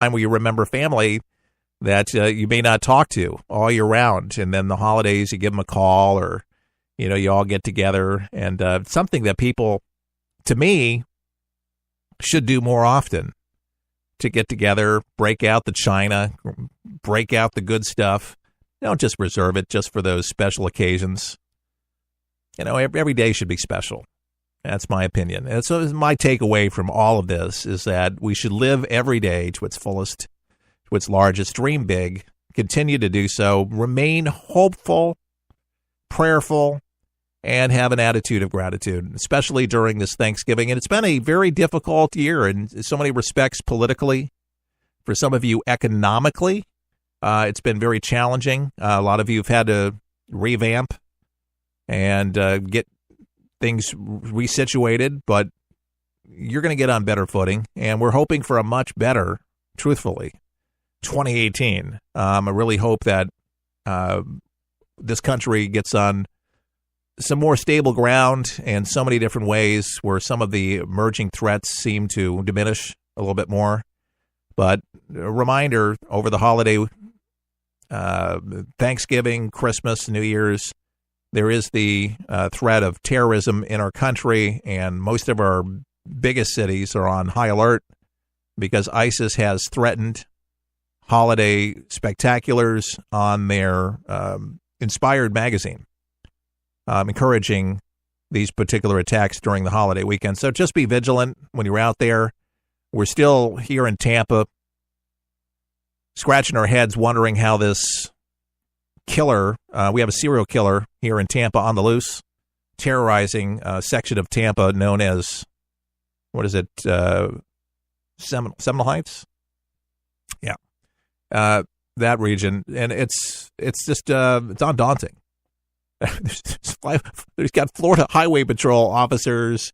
time where you remember family that you may not talk to all year round. And then the holidays, you give them a call, or, you all get together. And something that people, to me, should do more often, to get together, break out the china, break out the good stuff. Don't just reserve it just for those special occasions. Every day should be special. That's my opinion. And so my takeaway from all of this is that we should live every day to its fullest, to its largest, dream big, continue to do so, remain hopeful, prayerful, and have an attitude of gratitude, especially during this Thanksgiving. And it's been a very difficult year in so many respects politically. For some of you, economically, it's been very challenging. A lot of you have had to revamp and get things resituated, but you're going to get on better footing, and we're hoping for a much better, truthfully, 2018. I really hope that this country gets on some more stable ground in so many different ways, where some of the emerging threats seem to diminish a little bit more. But a reminder, over the holiday, Thanksgiving, Christmas, New Year's, there is the threat of terrorism in our country, and most of our biggest cities are on high alert because ISIS has threatened holiday spectaculars on their Inspired magazine, encouraging these particular attacks during the holiday weekend. So just be vigilant when you're out there. We're still here in Tampa, scratching our heads, wondering how this killer, we have a serial killer here in Tampa on the loose, terrorizing a section of Tampa known as, what is it, Seminole Heights? Yeah, that region. And it's just, it's undaunting. There's got Florida Highway Patrol officers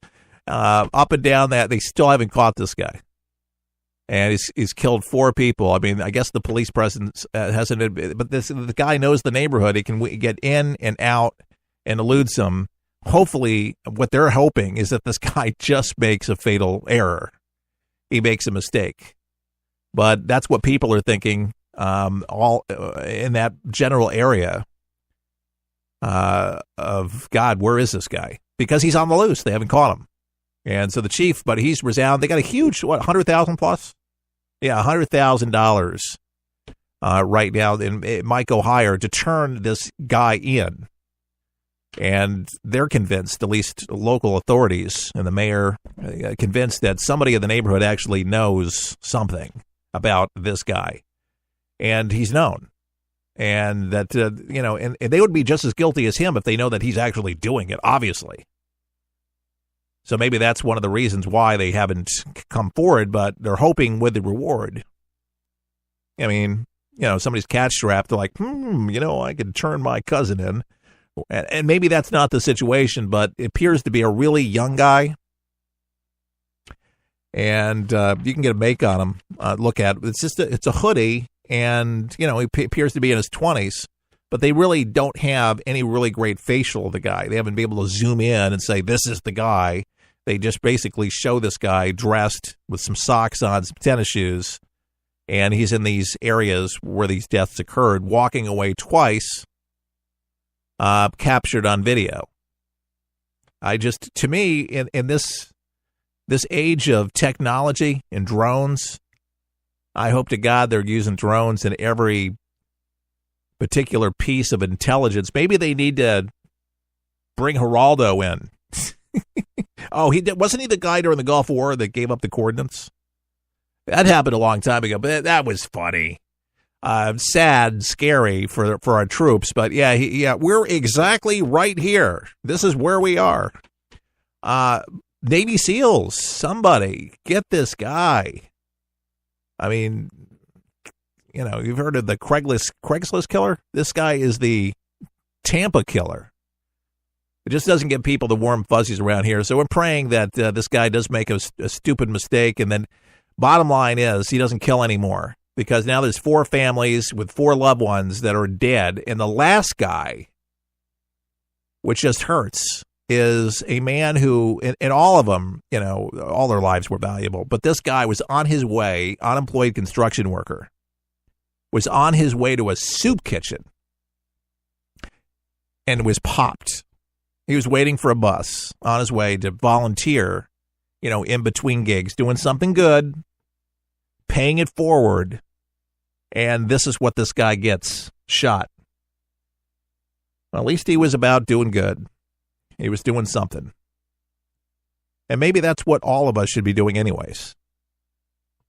up and down that. They still haven't caught this guy. And he's killed 4 people. I mean, I guess the police presence hasn't, but the guy knows the neighborhood. He can get in and out and eludes them. Hopefully, what they're hoping is that this guy just makes a fatal error. He makes a mistake. But that's what people are thinking all in that general area of, God, where is this guy? Because he's on the loose. They haven't caught him. And so the chief, but he's resounded. They got a huge, $100,000 plus? Yeah, $100,000 right now, and it might go higher, to turn this guy in. And they're convinced, at least local authorities and the mayor, convinced that somebody in the neighborhood actually knows something about this guy. And he's known. And that, and they would be just as guilty as him if they know that he's actually doing it, obviously. So maybe that's one of the reasons why they haven't come forward, but they're hoping with the reward. I mean, somebody's catch strapped. They're like, I could turn my cousin in. And maybe that's not the situation, but it appears to be a really young guy. And you can get a make on him. Look at it. It's a hoodie, and, he appears to be in his 20s. But they really don't have any really great facial of the guy. They haven't been able to zoom in and say, this is the guy. They just basically show this guy dressed with some socks on, some tennis shoes, and he's in these areas where these deaths occurred, walking away twice, captured on video. To me, in this age of technology and drones, I hope to God they're using drones in every particular piece of intelligence. Maybe they need to bring Geraldo in. Oh, wasn't he the guy during the Gulf War that gave up the coordinates? That happened a long time ago, but that was funny. Sad, scary for our troops, but yeah, we're exactly right here. This is where we are. Navy SEALs, somebody get this guy. I mean, you've heard of the Craigslist killer? This guy is the Tampa killer. It just doesn't give people the warm fuzzies around here. So we're praying that this guy does make a stupid mistake. And then bottom line is he doesn't kill anymore, because now there's 4 families with 4 loved ones that are dead. And the last guy, which just hurts, is a man who, and all of them, all their lives were valuable. But this guy was on his way, unemployed construction worker, was on his way to a soup kitchen and was popped. He was waiting for a bus on his way to volunteer, in between gigs, doing something good, paying it forward. And this is what this guy gets: shot. Well, at least he was about doing good. He was doing something. And maybe that's what all of us should be doing anyways,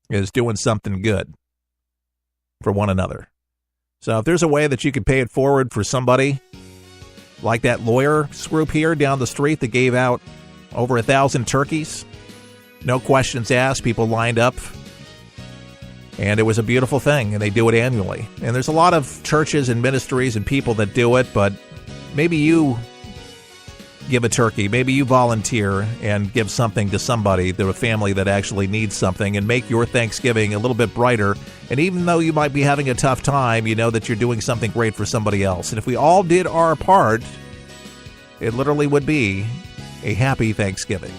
is doing something good for one another. So if there's a way that you could pay it forward for somebody, like that lawyer swoop here down the street that gave out over 1,000 turkeys, no questions asked, people lined up, and it was a beautiful thing, and they do it annually. And there's a lot of churches and ministries and people that do it, but maybe you give a turkey, maybe you volunteer and give something to somebody, to a family that actually needs something, and make your Thanksgiving a little bit brighter. And even though you might be having a tough time, you know that you're doing something great for somebody else. And if we all did our part, it literally would be a happy Thanksgiving.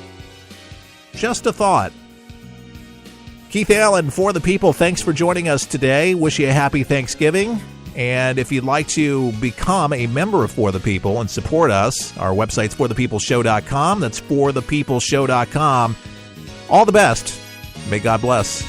Just a thought. Keith Allen, For the People, thanks for joining us today. Wish you a happy Thanksgiving. And if you'd like to become a member of For the People and support us, our website's forthepeopleshow.com. That's forthepeopleshow.com. All the best. May God bless.